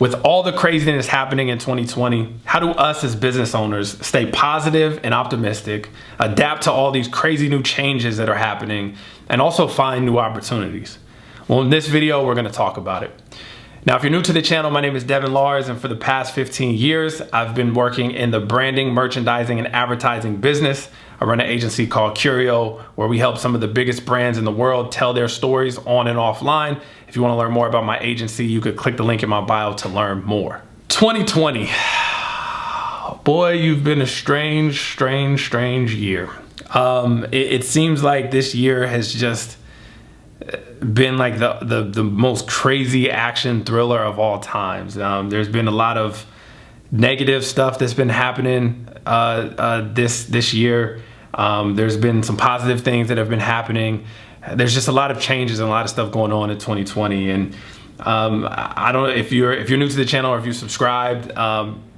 With all the craziness happening in 2020, how do us as business owners stay positive and optimistic, adapt to all these crazy new changes that are happening, and also find new opportunities? Well, in this video, we're gonna talk about it. Now, if you're new to the channel, my name is Devin Lars, and for the past 15 years, I've been working in the branding, merchandising, and advertising business. I run an agency called Curio, where we help some of the biggest brands in the world tell their stories on and offline. If you want to learn more about my agency, you could click the link in my bio to learn more. 2020. Boy, you've been a strange year. It seems like this year has just been like the most crazy action thriller of all times. There's been a lot of negative stuff that's been happening this year. There's been some positive things that have been happening. There's just a lot of changes and a lot of stuff going on in 2020. And I don't know if you're new to the channel or if you subscribed,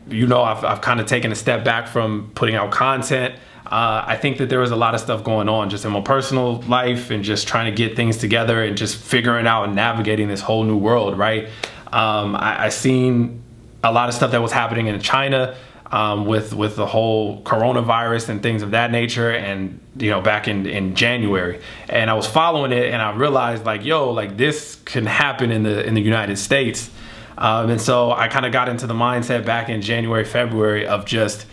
you know I've kind of taken a step back from putting out content. I think that there was a lot of stuff going on just in my personal life and just trying to get things together and just figuring out and navigating this whole new world, right? I seen a lot of stuff that was happening in China with the whole coronavirus and things of that nature, and back in January, and I was following it and I realized like, yo, like this can happen in the United States. And so I kind of got into the mindset back in January, February of just,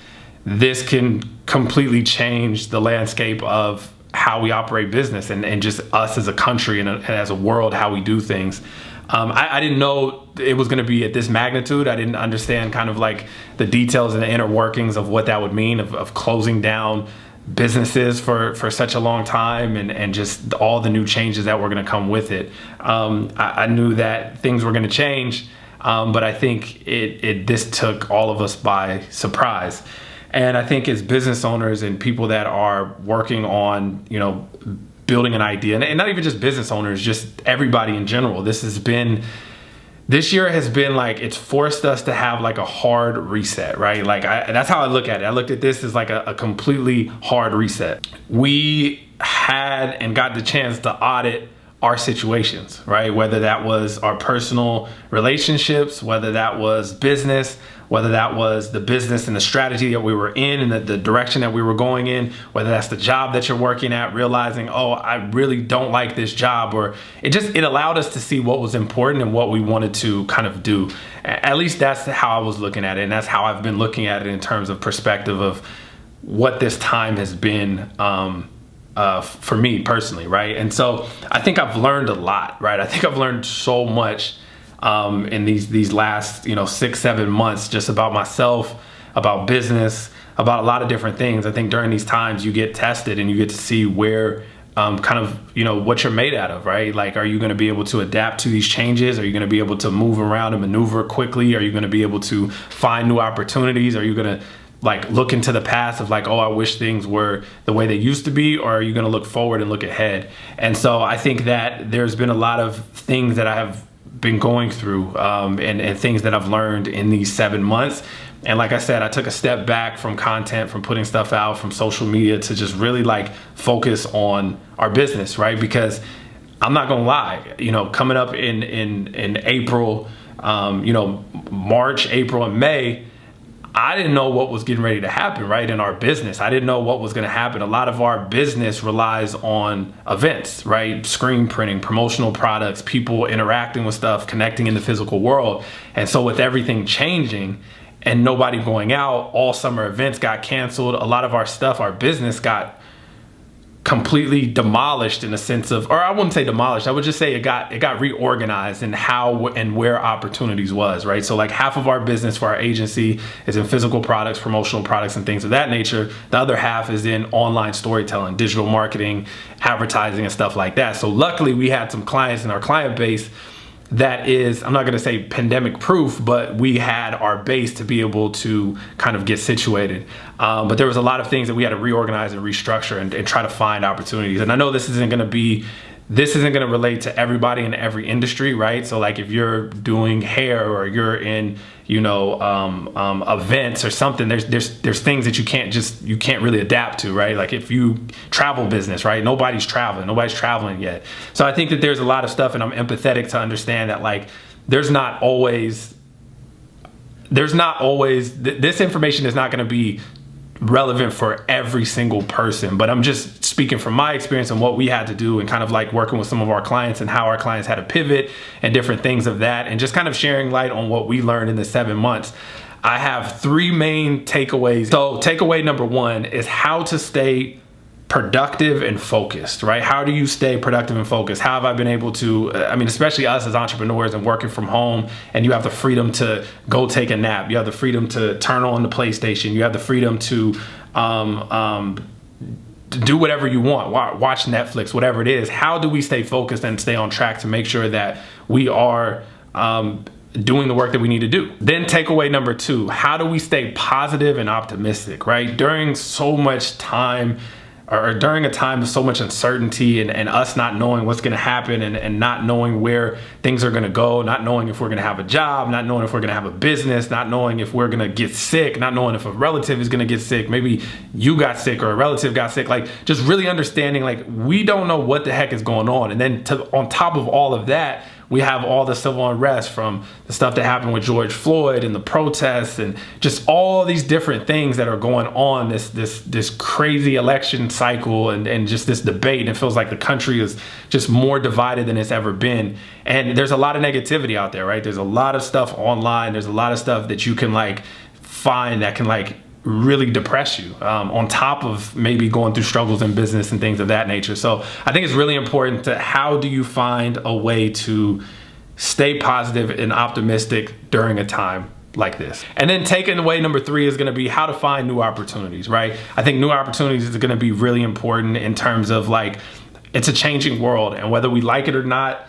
this can completely change the landscape of how we operate business and just us as a country and as a world, how we do things. I didn't know it was going to be at this magnitude. I didn't understand kind of like the details and the inner workings of what that would mean of closing down businesses for such a long time and just all the new changes that were going to come with it. I knew that things were going to change, but I think this took all of us by surprise. And I think as business owners and people that are working on, building an idea, and not even just business owners, just everybody in general, this year has been like, it's forced us to have like a hard reset, right? Like that's how I look at it. I looked at this as like a completely hard reset. We had and got the chance to audit our situations, right? Whether that was our personal relationships, whether that was business, whether that was the business and the strategy that we were in and the direction that we were going in, whether that's the job that you're working at, realizing, oh, I really don't like this job, or it allowed us to see what was important and what we wanted to kind of do. At least that's how I was looking at it, and that's how I've been looking at it in terms of perspective of what this time has been for me personally, right? And so I think I've learned a lot, right? I think I've learned so much in these last 6-7 months, just about myself, about business, about a lot of different things. I think during these times you get tested and you get to see where kind of what you're made out of, right? Like, are you going to be able to adapt to these changes? Are you going to be able to move around and maneuver quickly? Are you going to be able to find new opportunities? Are you going to like look into the past of like, oh, I wish things were the way they used to be? Or are you going to look forward and look ahead? And so I think that there's been a lot of things that I have been going through and things that I've learned in these 7 months. And like I said, I took a step back from content, from putting stuff out, from social media, to just really like focus on our business, right? Because I'm not gonna lie, coming up in April, March, April, and May, I didn't know what was getting ready to happen, right, in our business. I didn't know what was going to happen. A lot of our business relies on events, right? Screen printing, promotional products, people interacting with stuff, connecting in the physical world. And so with everything changing and nobody going out, all summer events got canceled. A lot of our stuff, our business got completely demolished in a sense of, or I wouldn't say demolished, I would just say it got reorganized in how and where opportunities was, right? So like half of our business for our agency is in physical products, promotional products, and things of that nature. The other half is in online storytelling, digital marketing, advertising, and stuff like that. So luckily we had some clients in our client base that is, I'm not going to say pandemic proof, but we had our base to be able to kind of get situated. But there was a lot of things that we had to reorganize and restructure and try to find opportunities. And I know this isn't going to relate to everybody in every industry, right? So like if you're doing hair or you're in, events or something, there's things that you can't really adapt to, right? Like if you travel business, right? Nobody's traveling yet. So I think that there's a lot of stuff, and I'm empathetic to understand that like there's not always there's not always, this information is not going to be relevant for every single person, but I'm just speaking from my experience and what we had to do and kind of like working with some of our clients and how our clients had to pivot and different things of that, and just kind of sharing light on what we learned in the 7 months. I have 3 main takeaways. So takeaway number 1 is how to stay productive and focused, right? How do you stay productive and focused? How have I been able to, especially us as entrepreneurs and working from home, and you have the freedom to go take a nap. You have the freedom to turn on the PlayStation. You have the freedom to do whatever you want, watch Netflix, whatever it is. How do we stay focused and stay on track to make sure that we are doing the work that we need to do? Then takeaway number 2, how do we stay positive and optimistic, right? During so much time, or during a time of so much uncertainty and us not knowing what's going to happen and not knowing where things are going to go, not knowing if we're going to have a job, not knowing if we're going to have a business, not knowing if we're going to get sick, not knowing if a relative is going to get sick, maybe you got sick or a relative got sick, like just really understanding like we don't know what the heck is going on. And then on top of all of that, we have all the civil unrest from the stuff that happened with George Floyd and the protests and just all these different things that are going on, this crazy election cycle and just this debate. And it feels like the country is just more divided than it's ever been. And there's a lot of negativity out there, right? There's a lot of stuff online. There's a lot of stuff that you can like find that can like really depress you, on top of maybe going through struggles in business and things of that nature. So I think it's really important to, how do you find a way to stay positive and optimistic during a time like this? And then taking away number 3 is going to be how to find new opportunities, right? I think new opportunities is going to be really important in terms of like, it's a changing world, and whether we like it or not,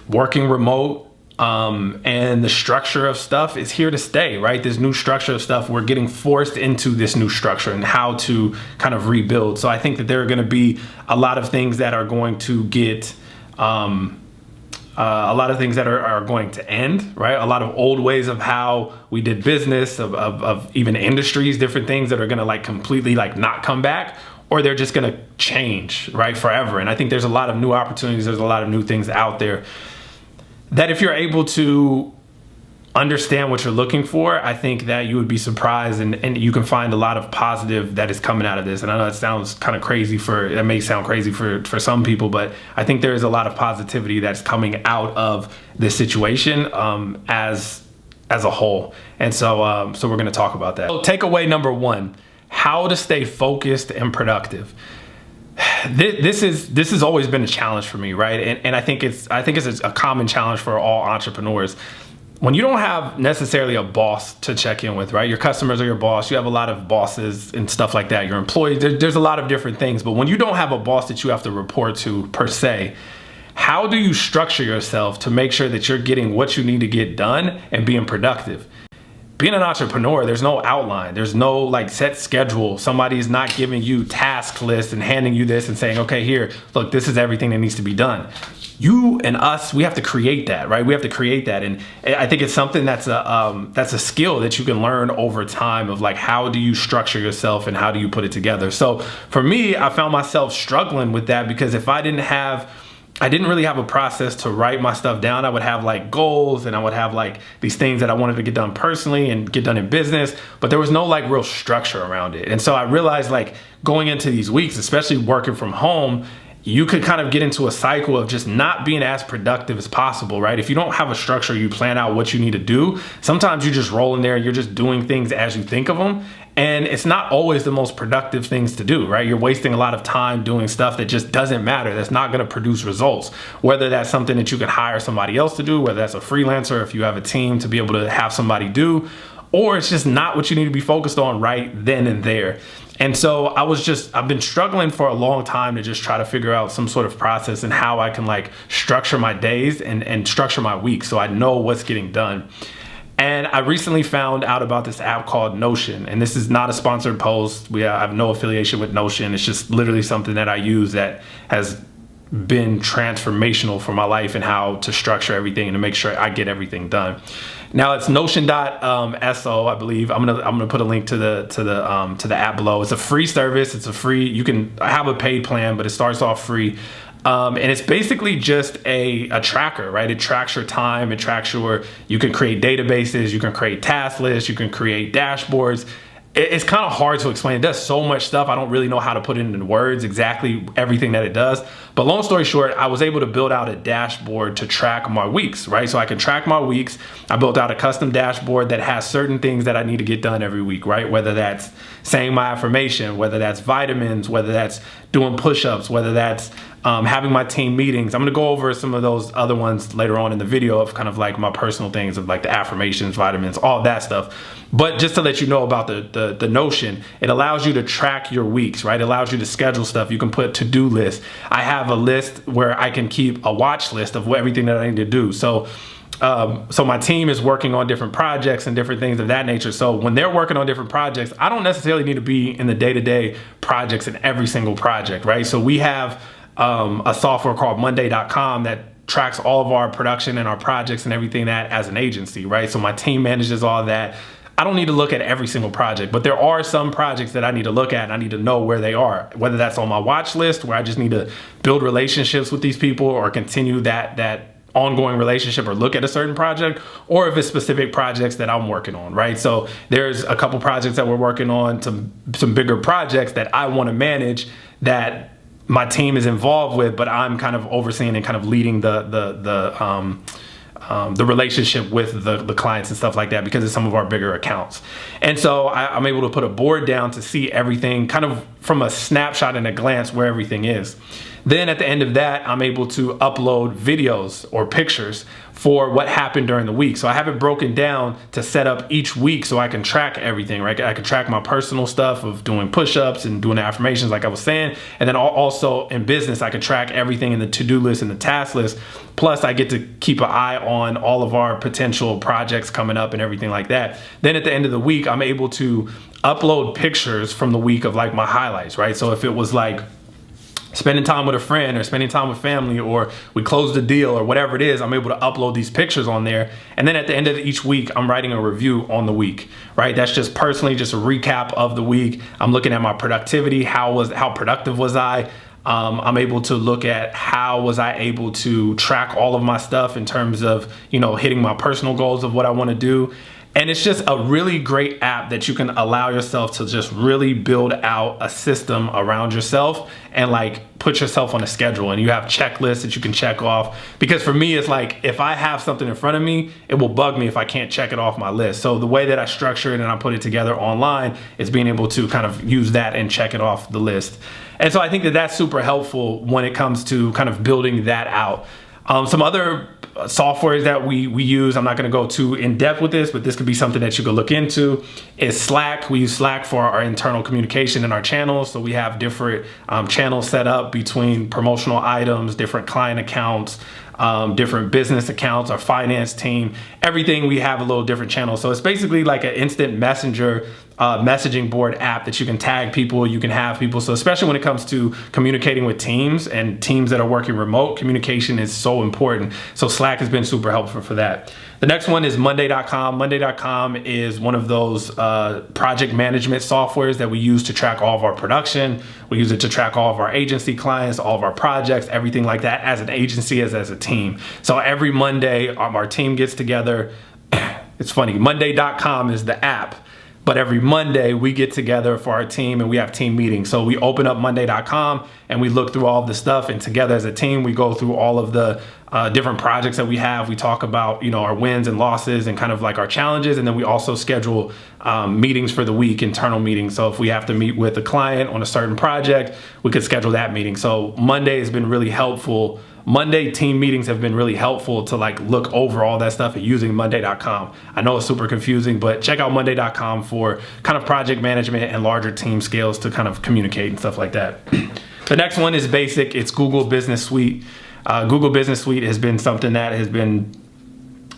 working remote, and the structure of stuff is here to stay, right? This new structure of stuff, we're getting forced into this new structure and how to kind of rebuild. So I think that there are going to be a lot of things that are going to get, a lot of things that are going to end, right? A lot of old ways of how we did business, of even industries, different things that are going to like completely like not come back, or they're just going to change, right, forever. And I think there's a lot of new opportunities. There's a lot of new things out there that if you're able to understand what you're looking for, I think that you would be surprised, and you can find a lot of positive that is coming out of this. And I know it sounds kind of crazy it may sound crazy for some people, but I think there is a lot of positivity that's coming out of this situation as a whole. And so we're going to talk about that. So takeaway number 1, how to stay focused and productive. This has always been a challenge for me, right? And I think it's a common challenge for all entrepreneurs. When you don't have necessarily a boss to check in with, right? Your customers are your boss. You have a lot of bosses and stuff like that. Your employees, there's a lot of different things. But when you don't have a boss that you have to report to per se, how do you structure yourself to make sure that you're getting what you need to get done and being productive? Being an entrepreneur, there's no outline. There's no like set schedule. Somebody's not giving you task lists and handing you this and saying, okay, here, look, this is everything that needs to be done. You and us, we have to create that, right? We have to create that. And I think it's something that's a skill that you can learn over time, of like, how do you structure yourself and how do you put it together? So for me, I found myself struggling with that, because if I didn't really have a process to write my stuff down. I would have like goals, and I would have like these things that I wanted to get done personally and get done in business, but there was no like real structure around it. And so I realized, like, going into these weeks, especially working from home, you could kind of get into a cycle of just not being as productive as possible, right? If you don't have a structure, you plan out what you need to do. Sometimes you just roll in there, you're just doing things as you think of them. And it's not always the most productive things to do, right? You're wasting a lot of time doing stuff that just doesn't matter, that's not going to produce results. Whether that's something that you can hire somebody else to do, whether that's a freelancer, if you have a team to be able to have somebody do, or it's just not what you need to be focused on right then and there. And so I've been struggling for a long time to just try to figure out some sort of process and how I can like structure my days and structure my week so I know what's getting done. And I recently found out about this app called Notion. And this is not a sponsored post. I have no affiliation with Notion. It's just literally something that I use that has been transformational for my life and how to structure everything and to make sure I get everything done. Now it's notion.so, I believe. I'm gonna put a link to the app below. It's a free service. You can have a paid plan, but it starts off free. And it's basically just a tracker, right? It tracks your time. It tracks you can create databases, you can create task lists, you can create dashboards. It's kind of hard to explain. It does so much stuff. I don't really know how to put it into words, exactly everything that it does. But long story short, I was able to build out a dashboard to track my weeks, right? So I can track my weeks. I built out a custom dashboard that has certain things that I need to get done every week, right? Whether that's saying my affirmation, whether that's vitamins, whether that's doing push-ups, whether that's having my team meetings. I'm gonna go over some of those other ones later on in the video of kind of like my personal things of like the affirmations, vitamins, all that stuff. But just to let you know about the notion, it allows you to track your weeks, right? It allows you to schedule stuff. You can put to-do lists. I have a list where I can keep a watch list of everything that I need to do. So my team is working on different projects and different things of that nature. So when they're working on different projects, I don't necessarily need to be in the day-to-day projects in every single project, right? So we have a software called Monday.com that tracks all of our production and our projects and everything that as an agency, right? So my team manages all of that. I don't need to look at every single project, but there are some projects that I need to look at and I need to know where they are, whether that's on my watch list where I just need to build relationships with these people or continue that ongoing relationship or look at a certain project, or if it's specific projects that I'm working on, right? So there's a couple projects that we're working on, some bigger projects that I want to manage that my team is involved with, but I'm kind of overseeing and kind of leading the relationship with the clients and stuff like that because of some of our bigger accounts. And so I'm able to put a board down to see everything kind of from a snapshot and a glance where everything is. Then at the end of that, I'm able to upload videos or pictures for what happened during the week. So I have it broken down to set up each week so I can track everything, right? I can track my personal stuff of doing push-ups and doing the affirmations like I was saying. And then also in business, I can track everything in the to-do list and the task list. Plus I get to keep an eye on all of our potential projects coming up and everything like that. Then at the end of the week, I'm able to upload pictures from the week of like my highlights, right? So if it was like spending time with a friend or spending time with family or we closed a deal or whatever it is, I'm able to upload these pictures on there. And then at the end of each week, I'm writing a review on the week, right? That's just personally just a recap of the week. I'm looking at my productivity. How productive was I? I'm able to look at how was I able to track all of my stuff in terms of, hitting my personal goals of what I want to do. And it's just a really great app that you can allow yourself to just really build out a system around yourself and like put yourself on a schedule, and you have checklists that you can check off. Because for me, it's like if I have something in front of me, it will bug me if I can't check it off my list. So the way that I structure it and I put it together online is being able to kind of use that and check it off the list. And so I think that that's super helpful when it comes to kind of building that out. Some other softwares that we use, I'm not going to go too in depth with this, but this could be something that you could look into, is Slack. We use Slack for our internal communication in our channels. So we have different channels set up between promotional items, different client accounts, different business accounts, our finance team, everything. We have a little different channel. So it's basically like an instant messenger messaging board app that you can tag people, you can have people. So especially when it comes to communicating with teams and teams that are working remote, communication is so important. So Slack has been super helpful for that. The next one is Monday.com. Monday.com is one of those project management softwares that we use to track all of our production. We use it to track all of our agency clients, all of our projects, everything like that as an agency, as a team. So every Monday, our team gets together. It's funny, Monday.com is the app. But every Monday we get together for our team and we have team meetings. So we open up Monday.com and we look through all of the stuff, and together as a team, we go through all of the different projects that we have. We talk about, our wins and losses and kind of like our challenges. And then we also schedule meetings for the week, internal meetings. So if we have to meet with a client on a certain project, we could schedule that meeting. So Monday has been really helpful. Monday team meetings have been really helpful to like look over all that stuff and using Monday.com. I know it's super confusing, but check out Monday.com for kind of project management and larger team scales to kind of communicate and stuff like that. The next one is basic. It's Google Business Suite. Google Business Suite has been something that has been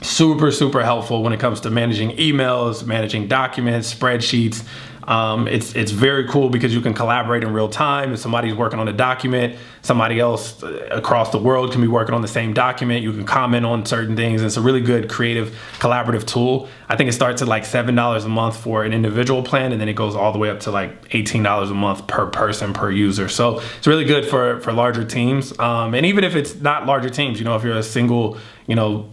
super helpful when it comes to managing emails, managing documents, spreadsheets, It's very cool because you can collaborate in real time. If somebody's working on a document, somebody else across the world can be working on the same document. You can comment on certain things. It's a really good creative collaborative tool. I think it starts at like $7 a month for an individual plan, and then it goes all the way up to like $18 a month per person, per user. So it's really good for larger teams. And even if it's not larger teams, you know, if you're a single, you know,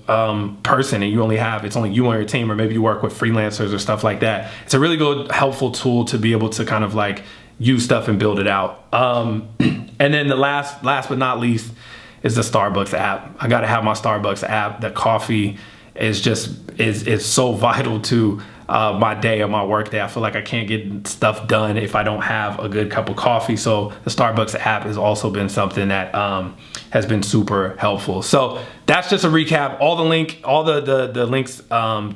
person and it's only you on your team, or maybe you work with freelancers or stuff like that, it's a really good, helpful tool to be able to kind of like use stuff and build it out. And then the last but not least is the Starbucks app. I got to have my Starbucks app. The coffee is so vital to my day or my work day. I feel like I can't get stuff done if I don't have a good cup of coffee. So the Starbucks app has also been something that has been super helpful. So that's just a recap. All the links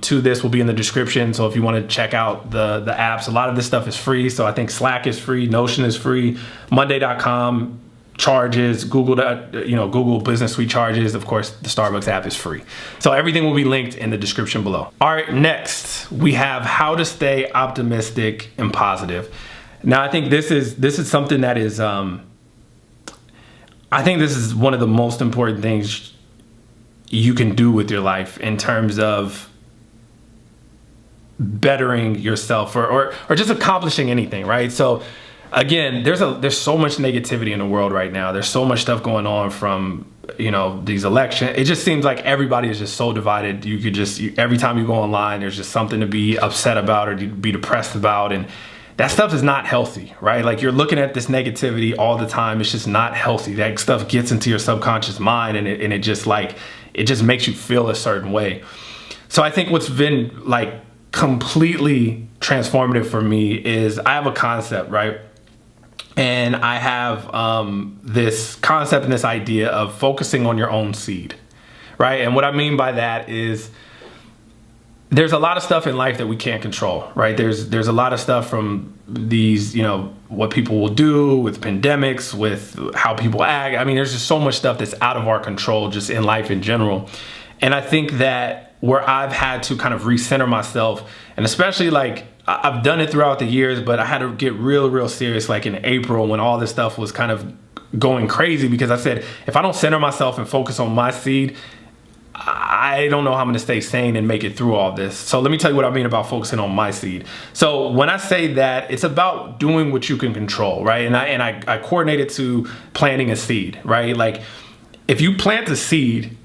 to this will be in the description. So if you want to check out the apps, a lot of this stuff is free. So I think Slack is free, Notion is free, Monday.com charges, Google Business Suite charges. Of course, the Starbucks app is free. So everything will be linked in the description below. All right, next we have how to stay optimistic and positive. Now, I think this is something that is, I think this is one of the most important things you can do with your life in terms of bettering yourself or just accomplishing anything, right? So again, there's so much negativity in the world right now. There's so much stuff going on from, you know, these elections. It just seems like everybody is just so divided. You could every time you go online, there's just something to be upset about or to be depressed about. And that stuff is not healthy, right? Like, you're looking at this negativity all the time. It's just not healthy. That stuff gets into your subconscious mind, and it just makes you feel a certain way. So I think what's been like completely transformative for me is I have a concept, right? And I have this concept and this idea of focusing on your own seed, right? And what I mean by that is there's a lot of stuff in life that we can't control, right? There's a lot of stuff from these, you know, what people will do with pandemics, with how people act. I mean, there's just so much stuff that's out of our control just in life in general. And I think that where I've had to kind of recenter myself, and especially like I've done it throughout the years, but I had to get real serious like in April when all this stuff was kind of going crazy, because I said, if I don't center myself and focus on my seed, I don't know how I'm going to stay sane and make it through all this. So let me tell you what I mean about focusing on my seed. So when I say that, it's about doing what you can control, right? And I coordinate it to planting a seed, right? Like, if you plant a seed,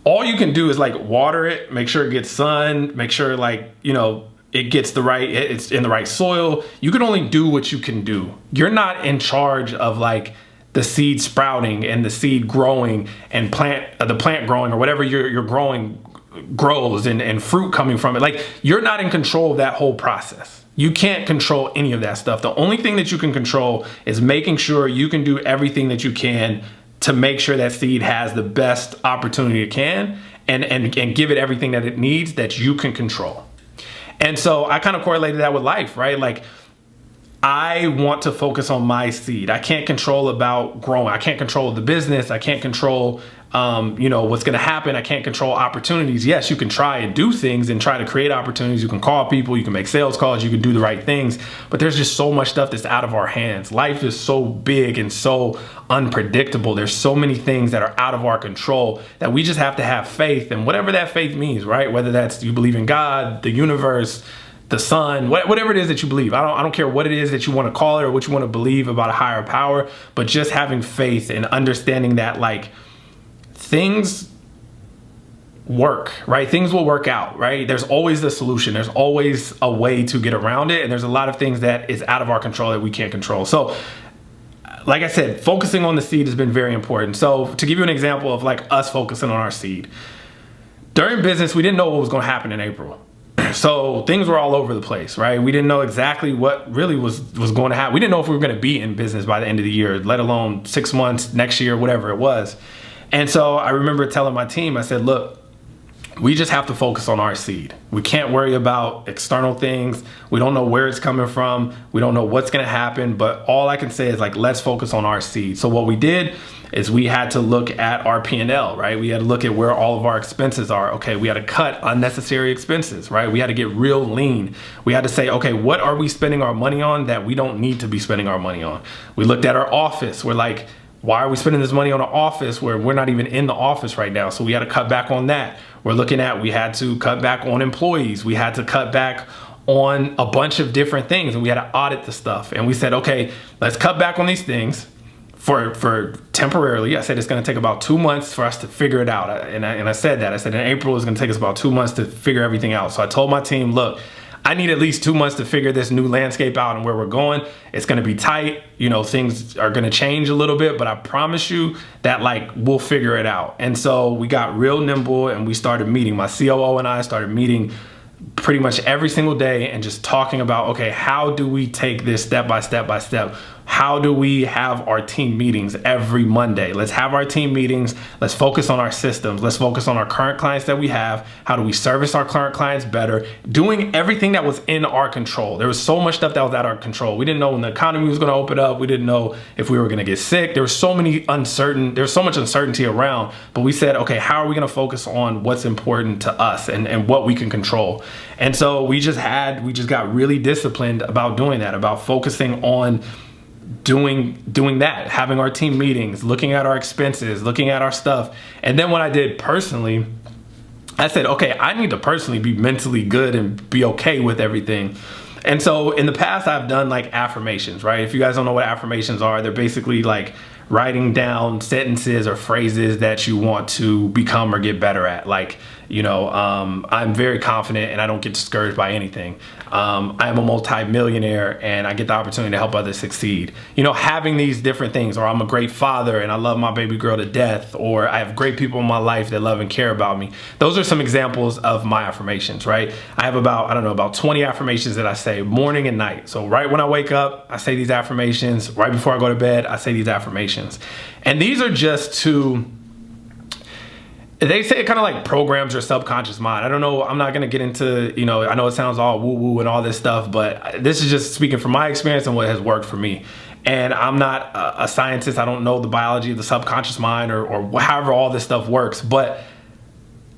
all you can do is like water it, make sure it gets sun, make sure like, you know, it gets it's in the right soil. You can only do what you can do. You're not in charge of like the seed sprouting and the seed growing and the plant growing, or whatever you're growing grows and fruit coming from it. Like, you're not in control of that whole process. You can't control any of that stuff. The only thing that you can control is making sure you can do everything that you can to make sure that seed has the best opportunity it can, and give it everything that it needs that you can control. And so I kind of correlated that with life, right? Like, I want to focus on my seed. I can't control about growing. I can't control the business. I can't control, you know, what's going to happen. I can't control opportunities. Yes, you can try and do things and try to create opportunities. You can call people, you can make sales calls, you can do the right things, but there's just so much stuff that's out of our hands. Life is so big and so unpredictable. There's so many things that are out of our control that we just have to have faith, and whatever that faith means, right? Whether that's you believe in God, the universe, the sun, whatever it is that you believe. I don't care what it is that you want to call it or what you want to believe about a higher power, but just having faith and understanding that like things work, right? Things will work out, right? There's always the solution. There's always a way to get around it. And there's a lot of things that is out of our control that we can't control. So like I said, focusing on the seed has been very important. So to give you an example of like us focusing on our seed, during business, we didn't know what was going to happen in April. So things were all over the place, right? We didn't know exactly what really was going to happen. We didn't know if we were going to be in business by the end of the year, let alone 6 months, next year, whatever it was. And so I remember telling my team, I said, look, we just have to focus on our seed. We can't worry about external things. We don't know where it's coming from. We don't know what's going to happen. But all I can say is like, let's focus on our seed. So what we did is we had to look at our P&L, right? We had to look at where all of our expenses are. Okay, we had to cut unnecessary expenses, right? We had to get real lean. We had to say, okay, what are we spending our money on that we don't need to be spending our money on? We looked at our office. We're like, why are we spending this money on an office where we're not even in the office right now? So we had to cut back on that. We're looking at, we had to cut back on employees. We had to cut back on a bunch of different things, and we had to audit the stuff. And we said, okay, let's cut back on these things for temporarily. I said it's going to take about 2 months for us to figure it out. And I said that. I said in April it's going to take us about 2 months to figure everything out. So I told my team, look, I need at least 2 months to figure this new landscape out and where we're going. It's going to be tight. You know, things are going to change a little bit, but I promise you that like we'll figure it out. And so we got real nimble and we started meeting. My COO and I started meeting pretty much every single day and just talking about, okay, how do we take this step by step by step? How do we have our team meetings every Monday? Let's have our team meetings. Let's focus on our systems. Let's focus on our current clients that we have. How do we service our current clients better? Doing everything that was in our control. There was so much stuff that was out of our control. We didn't know when the economy was going to open up. We didn't know if we were going to get sick. There was so much uncertainty around, but we said, okay, how are we going to focus on what's important to us and what we can control? And so we just got really disciplined about doing that, about focusing on doing that, having our team meetings, looking at our expenses, looking at our stuff. And then what I did personally, I said, okay, I need to personally be mentally good and be okay with everything. And so in the past, I've done like affirmations, right? If you guys don't know what affirmations are, they're basically like writing down sentences or phrases that you want to become or get better at. Like, you know, I'm very confident and I don't get discouraged by anything. I am a multi-millionaire and I get the opportunity to help others succeed. You know, having these different things, or I'm a great father and I love my baby girl to death, or I have great people in my life that love and care about me. Those are some examples of my affirmations, right? I have about 20 affirmations that I say morning and night. So right when I wake up, I say these affirmations. Right before I go to bed, I say these affirmations. And these are just to, they say it kind of like programs your subconscious mind. I don't know. I'm not going to get into, you know, I know it sounds all woo woo and all this stuff, but this is just speaking from my experience and what has worked for me. And I'm not a scientist. I don't know the biology of the subconscious mind or however all this stuff works, but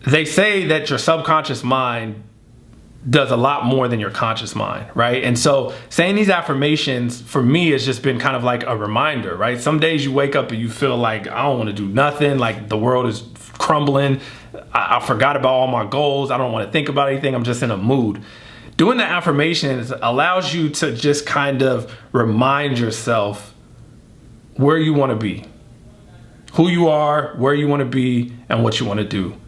they say that your subconscious mind does a lot more than your conscious mind, right? And so saying these affirmations for me has just been kind of like a reminder, right? Some days you wake up and you feel like I don't want to do nothing, like the world is crumbling. I forgot about all my goals. I don't want to think about anything. I'm just in a mood. Doing the affirmations allows you to just kind of remind yourself where you want to be, who you are, where you want to be, and what you want to do.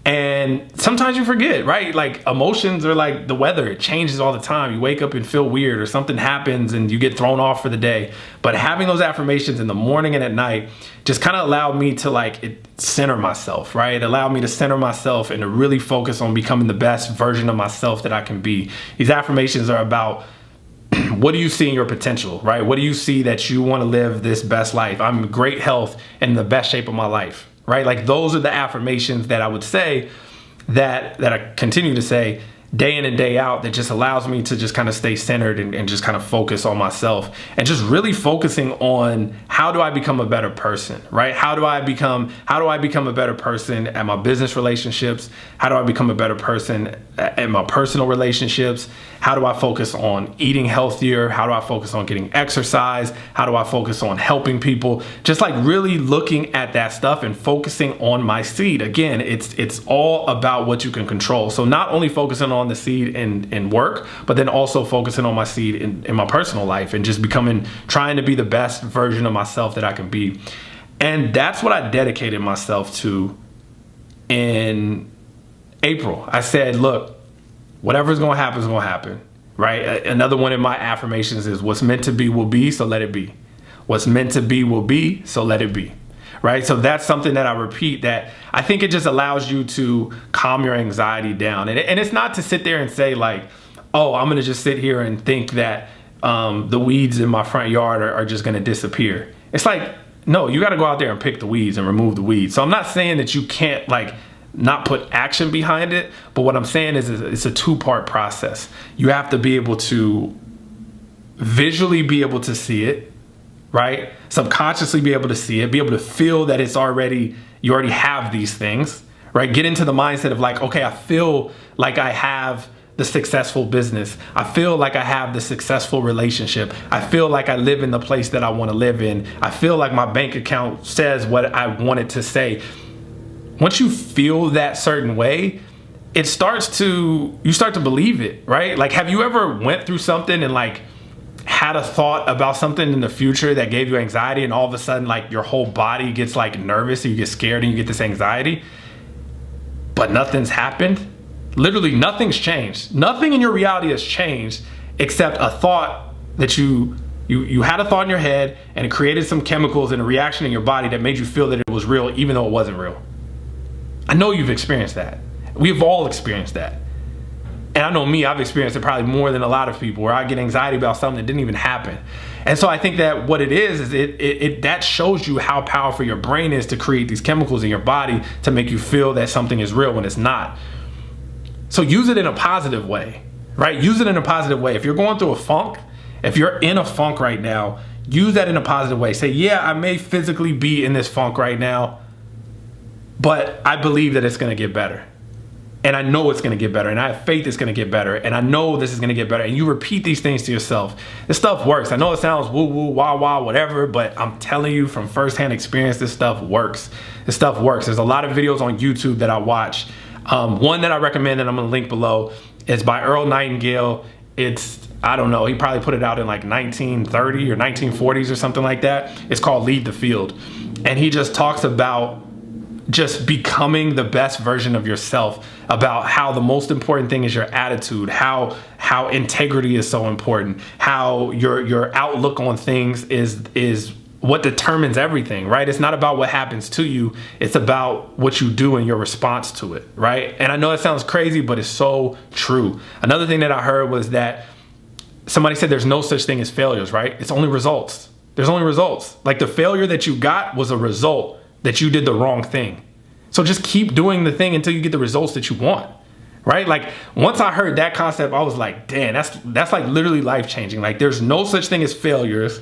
And sometimes you forget, right? Like emotions are like the weather. It changes all the time. You wake up and feel weird or something happens and you get thrown off for the day. But having those affirmations in the morning and at night just kind of allowed me to center myself, right? It allowed me to center myself and to really focus on becoming the best version of myself that I can be. These affirmations are about what do you see in your potential, right? What do you see that you want to live this best life? I'm in great health and in the best shape of my life. Right? Like those are the affirmations that I would say that I continue to say day in and day out that just allows me to just kind of stay centered and just kind of focus on myself and just really focusing on how do I become a better person, right? How do I become a better person at my business relationships? How do I become a better person at my personal relationships? How do I focus on eating healthier? How do I focus on getting exercise? How do I focus on helping people? Just like really looking at that stuff and focusing on my seed. Again, it's all about what you can control. So not only focusing on the seed in work, but then also focusing on my seed in my personal life and just trying to be the best version of myself that I can be. And that's what I dedicated myself to in April. I said, look, whatever's going to happen is going to happen, right? Another one of my affirmations is what's meant to be will be, so let it be. What's meant to be will be, so let it be. Right? So that's something that I repeat that I think it just allows you to calm your anxiety down. And it's not to sit there and say like, oh, I'm going to just sit here and think that the weeds in my front yard are just going to disappear. It's like, no, you got to go out there and pick the weeds and remove the weeds. So I'm not saying that you can't not put action behind it. But what I'm saying is it's a two-part process. You have to be able to visually be able to see it, right? Subconsciously be able to see it, be able to feel that you already have these things, right? Get into the mindset of like, okay, I feel like I have the successful business. I feel like I have the successful relationship. I feel like I live in the place that I want to live in. I feel like my bank account says what I want it to say. Once you feel that certain way, you start to believe it, right? Like, have you ever went through something and like had a thought about something in the future that gave you anxiety, and all of a sudden like your whole body gets like nervous and you get scared and you get this anxiety, but nothing's happened? Literally nothing's changed. Nothing in your reality has changed except a thought that you had a thought in your head, and it created some chemicals and a reaction in your body that made you feel that it was real even though it wasn't real. I know you've experienced that. We've all experienced that. And I know me, I've experienced it probably more than a lot of people, where I get anxiety about something that didn't even happen. And so I think that what it is that shows you how powerful your brain is to create these chemicals in your body to make you feel that something is real when it's not. So use it in a positive way, right? Use it in a positive way. If you're going through a funk, if you're in a funk right now, use that in a positive way. Say, yeah, I may physically be in this funk right now, but I believe that it's going to get better. And I know it's going to get better. And I have faith it's going to get better. And I know this is going to get better. And you repeat these things to yourself. This stuff works. I know it sounds woo woo, wah wah, whatever, but I'm telling you from firsthand experience, this stuff works. This stuff works. There's a lot of videos on YouTube that I watch. One that I recommend, and I'm going to link below, is by Earl Nightingale. I don't know, he probably put it out in like 1930 or 1940s or something like that. It's called Lead the Field. And he just talks about just becoming the best version of yourself, about how the most important thing is your attitude, how integrity is so important, how your outlook on things is what determines everything, right? It's not about what happens to you, it's about what you do and your response to it, right? And I know it sounds crazy, but it's so true. Another thing that I heard was that somebody said there's no such thing as failures, right? It's only results. There's only results. Like, the failure that you got was a result that you did the wrong thing. So just keep doing the thing until you get the results that you want, right? Like, once I heard that concept, I was like, damn, that's like literally life-changing. Like, there's no such thing as failures.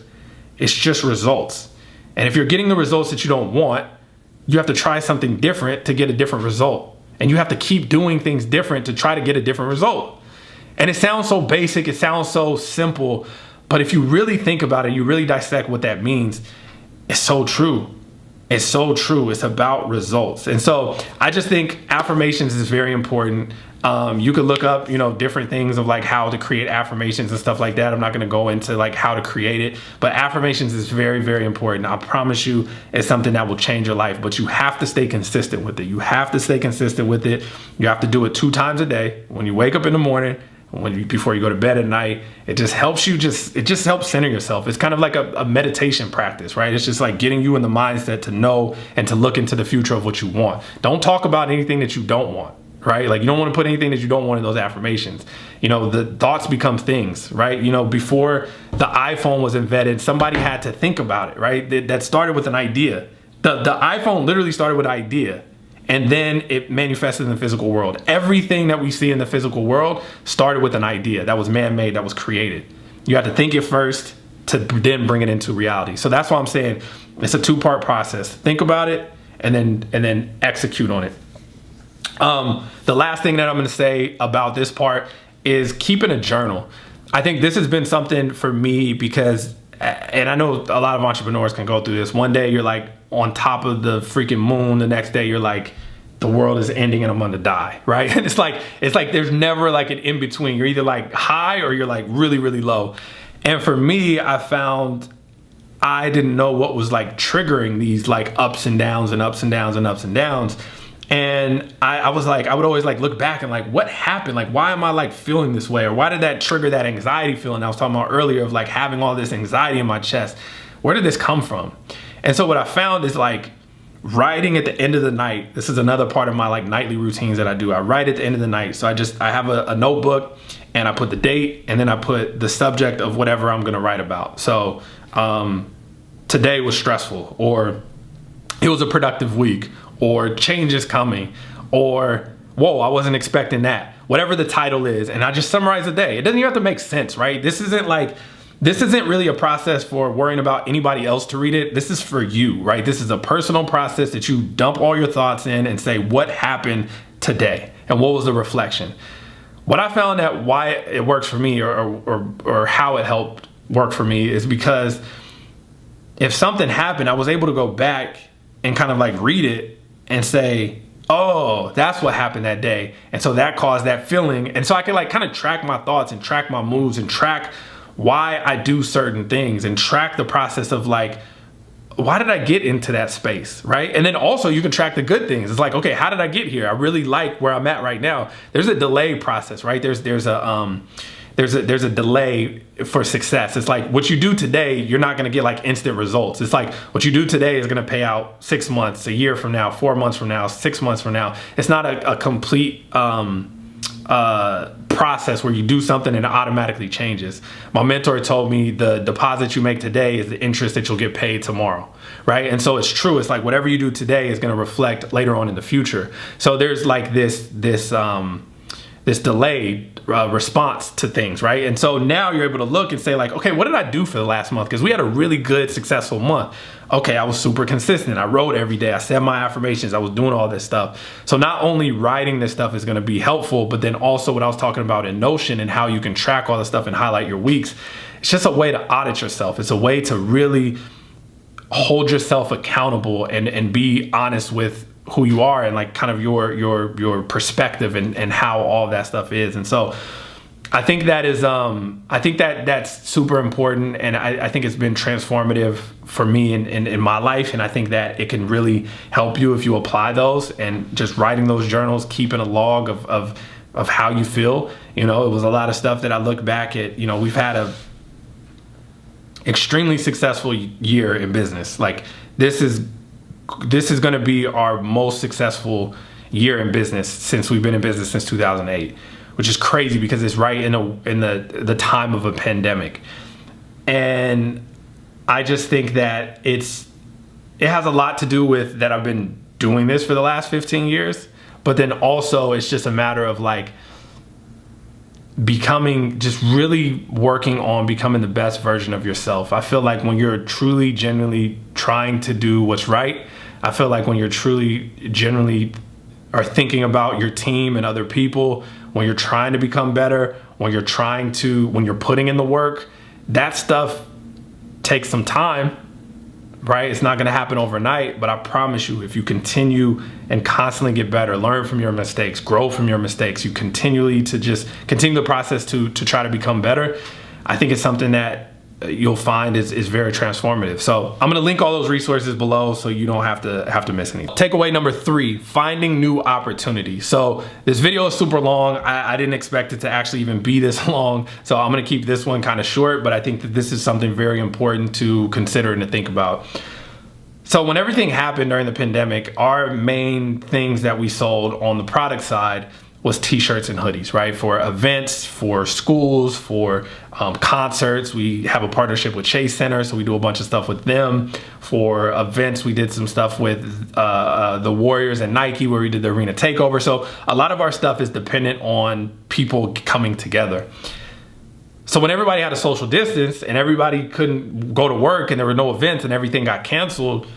It's just results. And if you're getting the results that you don't want, you have to try something different to get a different result. And you have to keep doing things different to try to get a different result. And it sounds so basic, it sounds so simple, but if you really think about it, you really dissect what that means, it's so true. It's so true. It's about results. And so I just think affirmations is very important. You could look up, different things of like how to create affirmations and stuff like that. I'm not going to go into like how to create it, but affirmations is very, very important. I promise you, it's something that will change your life, but you have to stay consistent with it. You have to stay consistent with it. You have to do it 2 times a day. When you wake up in the morning, before you go to bed at night. It just helps you, it just helps center yourself. It's kind of like a meditation practice, right? It's just like getting you in the mindset to know and to look into the future of what you want. Don't talk about anything that you don't want, right? Like, you don't want to put anything that you don't want in those affirmations. The thoughts become things, right? Before the iPhone was invented, somebody had to think about it, right? That started with an idea. The iPhone literally started with an idea. And then it manifested in the physical world. Everything that we see in the physical world started with an idea that was man-made, that was created. You have to think it first to then bring it into reality. So that's why I'm saying it's a 2-part process. Think about it and then execute on it. The last thing that I'm going to say about this part is keeping a journal. I think this has been something for me because, and I know a lot of entrepreneurs can go through this. One day you're like on top of the freaking moon. The next day you're like, the world is ending and I'm gonna die, right? And it's like there's never like an in between. You're either like high or you're like really, really low. And for me, I found I didn't know what was like triggering these like ups and downs and ups and downs and ups and downs. And I was like, I would always like look back and like, what happened? Like, why am I like feeling this way? Or why did that trigger that anxiety feeling I was talking about earlier of like having all this anxiety in my chest? Where did this come from? And so what I found is like writing at the end of the night. This is another part of my like nightly routines that I do. I write at the end of the night. So I have a notebook and I put the date and then I put the subject of whatever I'm going to write about. So today was stressful, or it was a productive week, or change is coming, or whoa, I wasn't expecting that. Whatever the title is, and I just summarize the day. It doesn't even have to make sense, right? This isn't really a process for worrying about anybody else to read it. This is for you, right? This is a personal process that you dump all your thoughts in and say, what happened today? And what was the reflection? What I found that why it works for me or how it helped work for me is because if something happened, I was able to go back and kind of like read it and say, oh, that's what happened that day. And so that caused that feeling. And so I can like kind of track my thoughts and track my moves and track why I do certain things and track the process of like, why did I get into that space, right? And then also you can track the good things. It's like, okay, how did I get here? I really like where I'm at right now. There's a delay process, right? There's a delay for success. It's like what you do today, you're not gonna get like instant results. It's like what you do today is gonna pay out 6 months, a year from now, 4 months from now, 6 months from now. It's not a complete process where you do something and it automatically changes. My mentor told me the deposit you make today is the interest that you'll get paid tomorrow, right? And so it's true. It's like whatever you do today is going to reflect later on in the future. So there's like this delayed response to things, right? And so now you're able to look and say like, okay, what did I do for the last month? Because we had a really good, successful month. Okay, I was super consistent. I wrote every day. I said my affirmations. I was doing all this stuff. So not only writing this stuff is going to be helpful, but then also what I was talking about in Notion and how you can track all the stuff and highlight your weeks. It's just a way to audit yourself. It's a way to really hold yourself accountable and be honest with who you are and like kind of your perspective and how all that stuff is. And so I think that is I think that's super important, and I think it's been transformative for me in my life, and I think that it can really help you if you apply those and just writing those journals, keeping a log of how you feel. You know, it was a lot of stuff that I look back at. You know, we've had a extremely successful year in business. Like this is going to be our most successful year in business since we've been in business since 2008, which is crazy because it's right in the time of a pandemic. And I just think that it has a lot to do with that I've been doing this for the last 15 years, but then also it's just a matter of like just really working on becoming the best version of yourself. I feel like when you're truly, genuinely trying to do what's right, I feel like when you're truly, genuinely are thinking about your team and other people, when you're trying to become better, when you're putting in the work, that stuff takes some time, right? It's not going to happen overnight, but I promise you, if you continue and constantly get better, learn from your mistakes, grow from your mistakes, you continually to just continue the process to try to become better, I think it's something that you'll find is very transformative. So I'm going to link all those resources below so you don't have to miss anything. Takeaway number 3, finding new opportunities. So this video is super long. I didn't expect it to actually even be this long. So I'm going to keep this one kind of short, but I think that this is something very important to consider and to think about. So when everything happened during the pandemic, our main things that we sold on the product side was t-shirts and hoodies, right? For events, for schools, for concerts. We have a partnership with Chase Center, so we do a bunch of stuff with them. For events, we did some stuff with the Warriors and Nike, where we did the arena takeover. So a lot of our stuff is dependent on people coming together. So when everybody had a social distance and everybody couldn't go to work and there were no events and everything got canceled,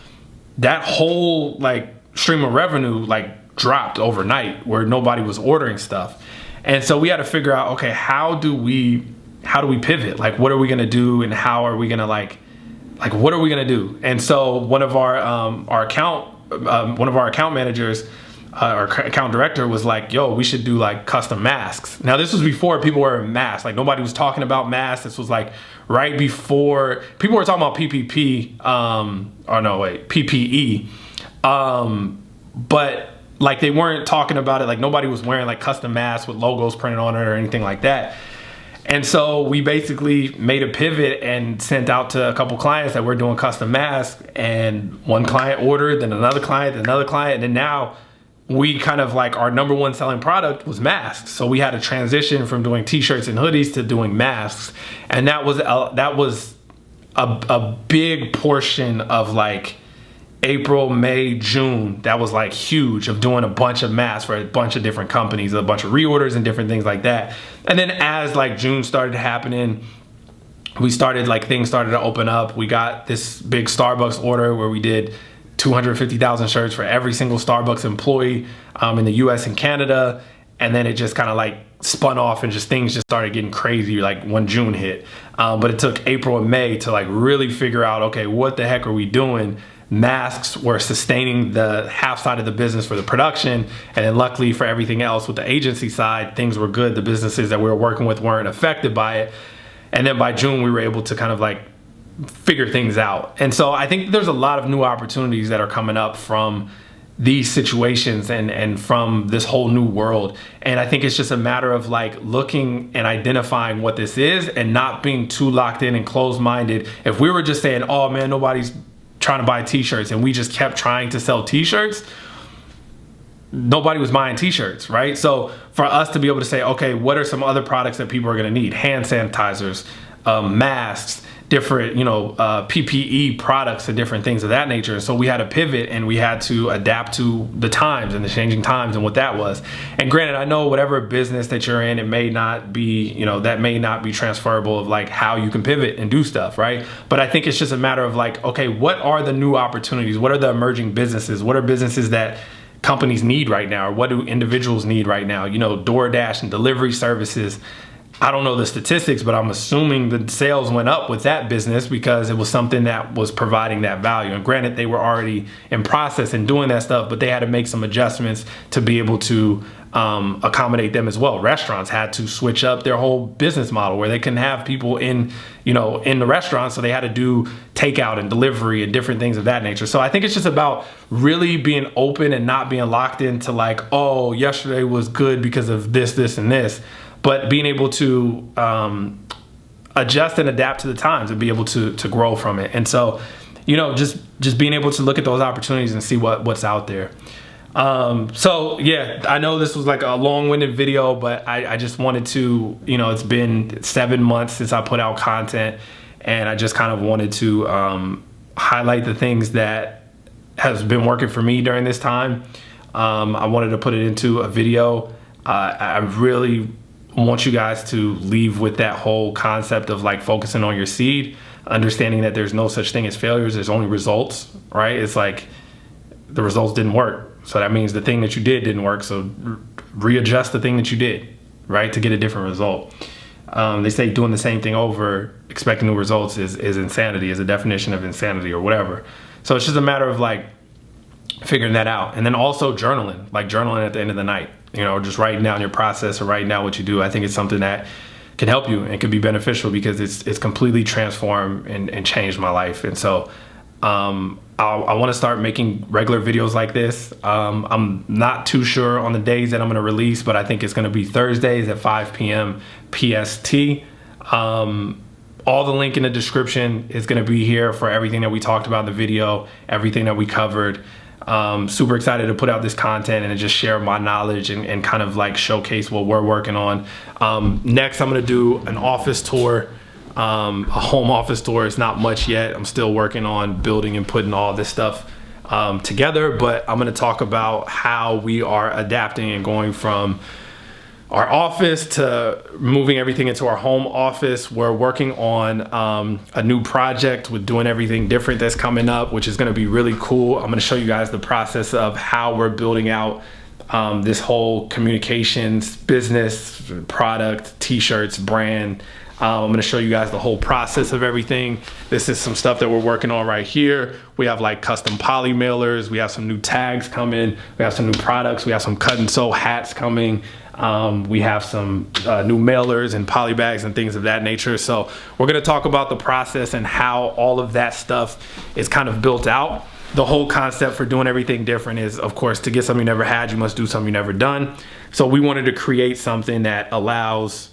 that whole like stream of revenue like dropped overnight, where nobody was ordering stuff. And so we had to figure out, okay, how do we pivot? Like, what are we gonna do, and how are we gonna like what are we gonna do? And so one of our account managers, our account director, was like, yo, we should do like custom masks. Now this was before people were wearing masks. Like nobody was talking about masks. This was like right before people were talking about PPE. But like they weren't talking about it. Like nobody was wearing like custom masks with logos printed on it or anything like that. And so we basically made a pivot and sent out to a couple clients that we're doing custom masks, and one client ordered, then another client, and then now we kind of like our number one selling product was masks. So we had to transition from doing t-shirts and hoodies to doing masks. And that was a big portion of like April, May, June, that was like huge, of doing a bunch of masks for a bunch of different companies, a bunch of reorders and different things like that. And then as like June started happening, things started to open up. We got this big Starbucks order where we did 250,000 shirts for every single Starbucks employee in the US and Canada. And then it just kind of like spun off, and things just started getting crazy like when June hit. But it took April and May to like really figure out, okay, what the heck are we doing? Masks were sustaining the half side of the business for the production, and then luckily for everything else with the agency side, things were good. The businesses that we were working with weren't affected by it. And then by June, we were able to kind of like figure things out. And so I think there's a lot of new opportunities that are coming up from these situations and from this whole new world. And I think it's just a matter of like looking and identifying what this is and not being too locked in and closed-minded. If we were just saying, oh man, nobody's trying to buy t-shirts, and we just kept trying to sell t-shirts, nobody was buying t-shirts, right? So for us to be able to say, okay, what are some other products that people are going to need? Hand sanitizers, masks, different, PPE products and different things of that nature. So we had to pivot, and we had to adapt to the times and the changing times and what that was. And granted, I know whatever business that you're in, it may not be, that may not be transferable of like how you can pivot and do stuff, right? But I think it's just a matter of like, okay, what are the new opportunities? What are the emerging businesses? What are businesses that companies need right now? Or what do individuals need right now? DoorDash and delivery services. I don't know the statistics, but I'm assuming the sales went up with that business because it was something that was providing that value. And granted, they were already in process and doing that stuff, but they had to make some adjustments to be able to accommodate them as well. Restaurants had to switch up their whole business model where they couldn't have people in the restaurant. So they had to do takeout and delivery and different things of that nature. So I think it's just about really being open and not being locked into like, oh, yesterday was good because of this, this, and this. But being able to adjust and adapt to the times and be able to grow from it. And so, just being able to look at those opportunities and see what's out there. So yeah, I know this was like a long-winded video, but I just wanted to, it's been 7 months since I put out content, and I just kind of wanted to highlight the things that has been working for me during this time. I wanted to put it into a video. I really want you guys to leave with that whole concept of like focusing on your seed, understanding that there's no such thing as failures. There's only results, right? It's like the results didn't work. So that means the thing that you did didn't work. So readjust the thing that you did, right? To get a different result. They say doing the same thing over, expecting new results is insanity, is a definition of insanity or whatever. So it's just a matter of like figuring that out. And then also journaling at the end of the night. Just writing down your process or writing down what you do. I think it's something that can help you and can be beneficial because it's completely transformed and changed my life. And so I want to start making regular videos like this. I'm not too sure on the days that I'm going to release, but I think it's going to be Thursdays at 5 p.m. PST. All the link in the description is going to be here for everything that we talked about in the video, everything that we covered. Super excited to put out this content and just share my knowledge and kind of like showcase what we're working on. Next, I'm going to do an office tour, a home office tour. It's not much yet. I'm still working on building and putting all this stuff together, but I'm going to talk about how we are adapting and going from our office to moving everything into our home office. We're working on a new project with doing everything different that's coming up, which is going to be really cool. I'm going to show you guys the process of how we're building out this whole communications, business, product, t-shirts, brand. I'm going to show you guys the whole process of everything. This is some stuff that we're working on right here. We have like custom poly mailers. We have some new tags coming. We have some new products. We have some cut and sew hats coming. We have some new mailers and poly bags and things of that nature. So we're going to talk about the process and how all of that stuff is kind of built out. The whole concept for doing everything different is, of course, to get something you never had, you must do something you never done. So we wanted to create something that allows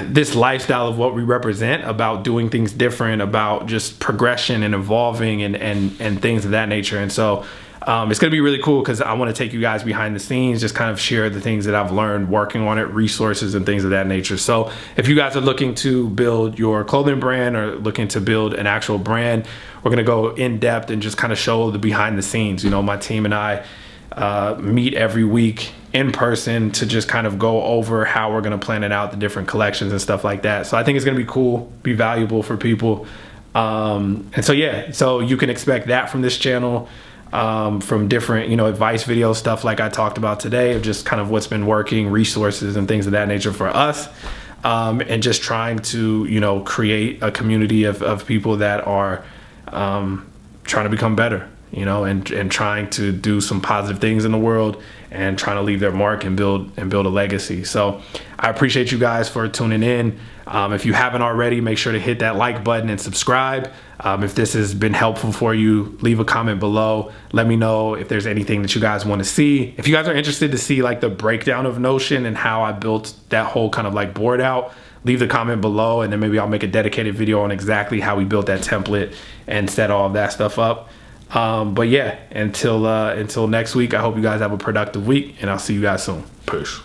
this lifestyle of what we represent, about doing things different, about just progression and evolving and things of that nature. And so It's going to be really cool because I want to take you guys behind the scenes, just kind of share the things that I've learned working on it, resources and things of that nature. So if you guys are looking to build your clothing brand or looking to build an actual brand, we're going to go in depth and just kind of show the behind the scenes. You know, my team and I meet every week in person to just kind of go over how we're going to plan it out, the different collections and stuff like that. So I think it's going to be cool, be valuable for people. And so, yeah, so you can expect that from this channel, from different, you know, advice videos, stuff like I talked about today, of just kind of what's been working, resources and things of that nature for us. And just trying to, you know, create a community of people that are trying to become better, you know, and trying to do some positive things in the world and trying to leave their mark and build a legacy. So I appreciate you guys for tuning in. If you haven't already, make sure to hit that like button and subscribe. If this has been helpful for you, leave a comment below. Let me know if there's anything that you guys want to see. If you guys are interested to see like the breakdown of Notion and how I built that whole kind of like board out, leave the comment below, and then maybe I'll make a dedicated video on exactly how we built that template and set all of that stuff up. But yeah, until next week, I hope you guys have a productive week, and I'll see you guys soon. Peace.